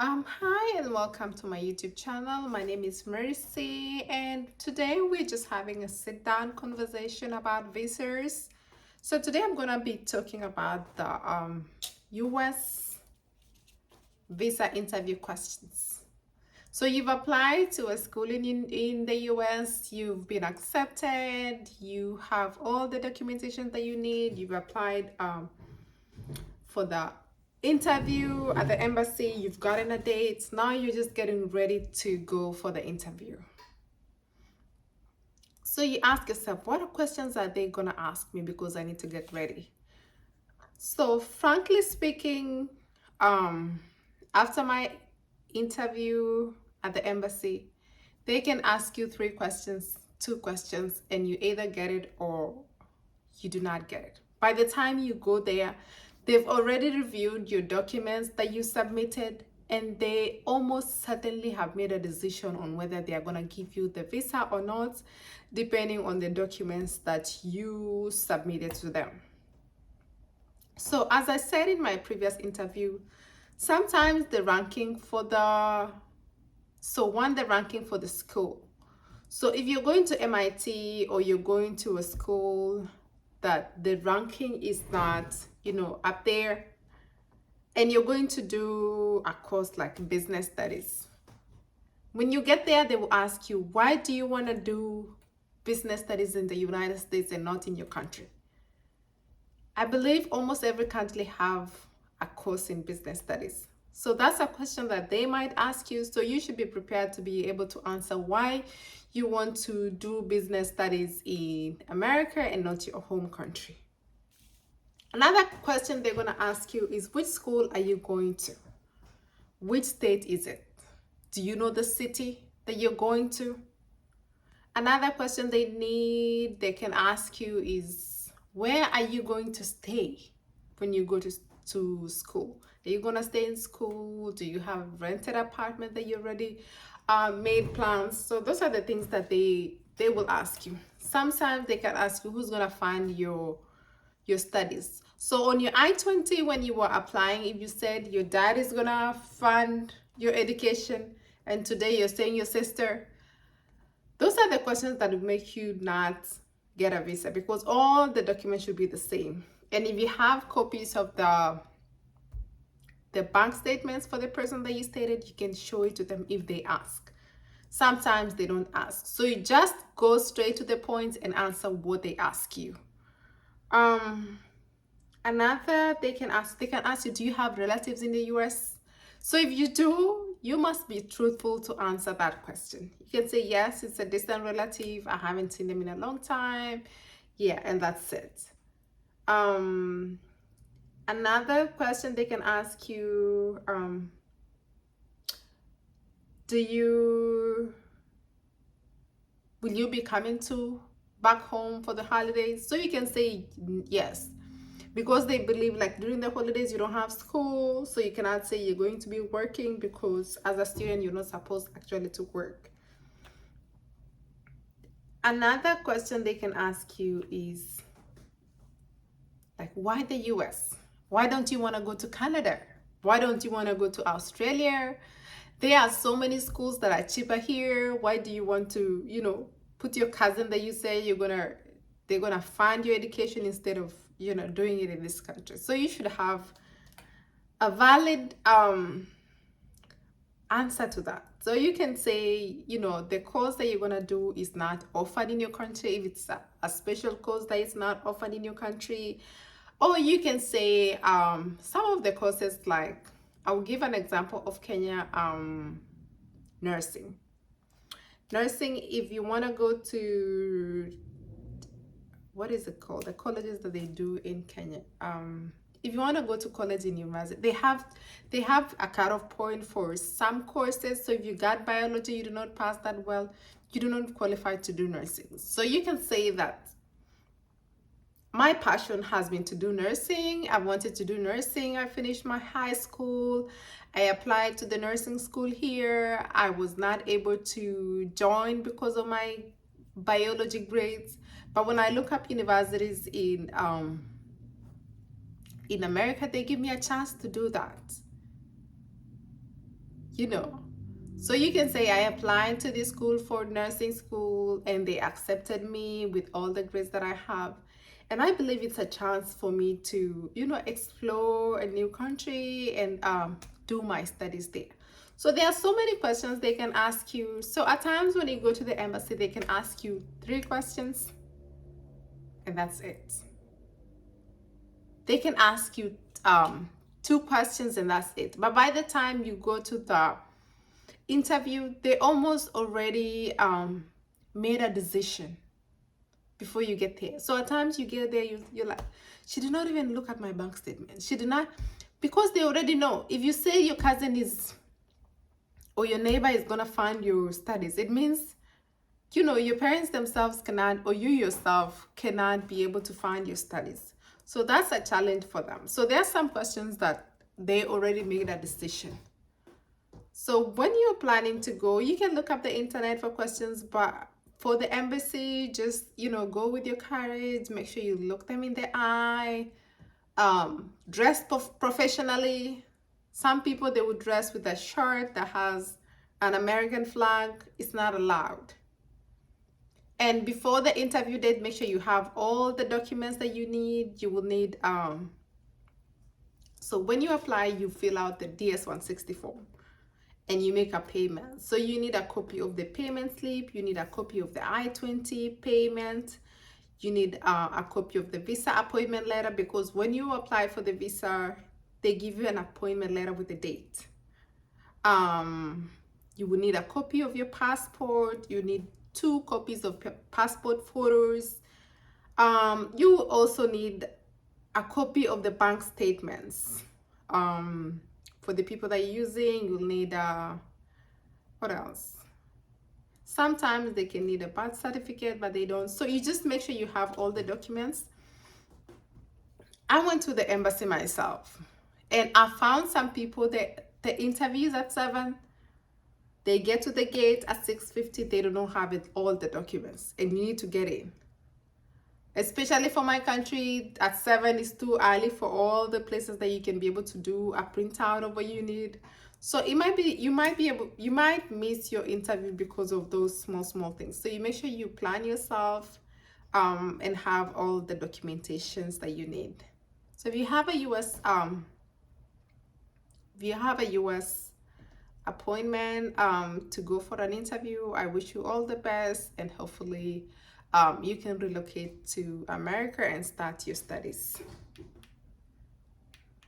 Hi and welcome to my YouTube channel. My name is Mercy, and today we're just having a sit-down conversation about visas. So today I'm gonna be talking about the US visa interview questions. So you've applied to a school in the US, you've been accepted, you have all the documentation that you need, you've applied for the interview at the embassy, you've gotten a date, now you're just getting ready to go for the interview. So you ask yourself, what questions are they gonna ask me because I need to get ready? So frankly speaking, um after my interview at the embassy, they can ask you three questions, two questions, and you either get it or you do not get it. By the time you go there, they've already reviewed your documents that you submitted, and they almost certainly have made a decision on whether they are going to give you the visa or not, depending on the documents that you submitted to them. So, as I said in my previous interview, sometimes the ranking for the the ranking for the school. So if you're going to MIT or you're going to a school that the ranking is not, up there, and you're going to do a course like business studies, when you get there, they will ask you, why do you want to do business studies in the United States and not in your country? I believe almost every country have a course in business studies. So that's a question that they might ask you. So you should be prepared to be able to answer why you want to do business studies in America and not your home country. Another question they're going to ask you is, which school are you going to? Which state is it? Do you know the city that you're going to? Another question they can ask you is, where are you going to stay when you go to school? Are you going to stay in school? Do you have rented apartment that you already made plans? So those are the things that they will ask you. Sometimes they can ask you, who's going to fund your studies? So on your I-20, when you were applying, if you said your dad is going to fund your education, and today you're saying your sister, those are the questions that will make you not get a visa, because all the documents should be the same. And if you have copies of the bank statements for the person that you stated, you can show it to them if they ask. Sometimes they don't ask. So you just go straight to the point and answer what they ask you. Another they can ask you, do you have relatives in the US? So if you do, you must be truthful to answer that question. You can say, yes, it's a distant relative, I haven't seen them in a long time. Yeah, and that's it. Another question they can ask you, will you be coming to back home for the holidays? So you can say yes, because they believe like during the holidays you don't have school, so you cannot say you're going to be working, because as a student you're not supposed actually to work. Another question they can ask you is like, why the US? Why don't you want to go to Canada? Why don't you want to go to Australia? There are so many schools that are cheaper here. Why do you want to, put your cousin that you say they're gonna fund your education instead of, doing it in this country? So you should have a valid answer to that. So you can say, the course that you're gonna do is not offered in your country, if it's a special course that is not offered in your country. Or you can say some of the courses, like I'll give an example of Kenya. Nursing, if you want to go to, what is it called, the colleges that they do in Kenya, if you want to go to college in university, they have a cutoff point for some courses. So if you got biology, you do not pass that well, you do not qualify to do nursing. So you can say that my passion has been to do nursing. I wanted to do nursing. I finished my high school. I applied to the nursing school here. I was not able to join because of my biology grades. But when I look up universities in America, they give me a chance to do that. you know. So you can say I applied to this school for nursing school and they accepted me with all the grades that I have. And I believe it's a chance for me to, explore a new country and do my studies there. So there are so many questions they can ask you. So at times when you go to the embassy, they can ask you 3 questions and that's it. They can ask you 2 questions and that's it. But by the time you go to the interview, they almost already made a decision before you get there. So at times you get there, you're like, she did not even look at my bank statement. She did not, because they already know. If you say your cousin is, or your neighbor is gonna find your studies, it means, your parents themselves cannot, or you yourself cannot be able to find your studies. So that's a challenge for them. So there are some questions that they already made a decision. So when you're planning to go, you can look up the internet for questions, but for the embassy, just, go with your courage, make sure you look them in the eye, dress professionally. Some people, they would dress with a shirt that has an American flag. It's not allowed. And before the interview date, make sure you have all the documents that you need. You will need, so when you apply, you fill out the DS-160 form and you make a payment. So you need a copy of the payment slip. You need a copy of the I-20 payment. You need a copy of the visa appointment letter, because when you apply for the visa, they give you an appointment letter with a date. You will need a copy of your passport. You need 2 copies of passport photos. You will also need a copy of the bank statements. For the people that you're using, you'll need what else? Sometimes they can need a birth certificate, but they don't. So you just make sure you have all the documents. I went to the embassy myself, and I found some people that the interviews at 7. They get to the gate at 6:50. They don't have all the documents, and you need to get in. Especially for my country, at 7 is too early for all the places that you can be able to do a printout of what you need. So you might miss your interview because of those small things. So you make sure you plan yourself and have all the documentations that you need. So if you have a US appointment to go for an interview, I wish you all the best, and hopefully you can relocate to America and start your studies.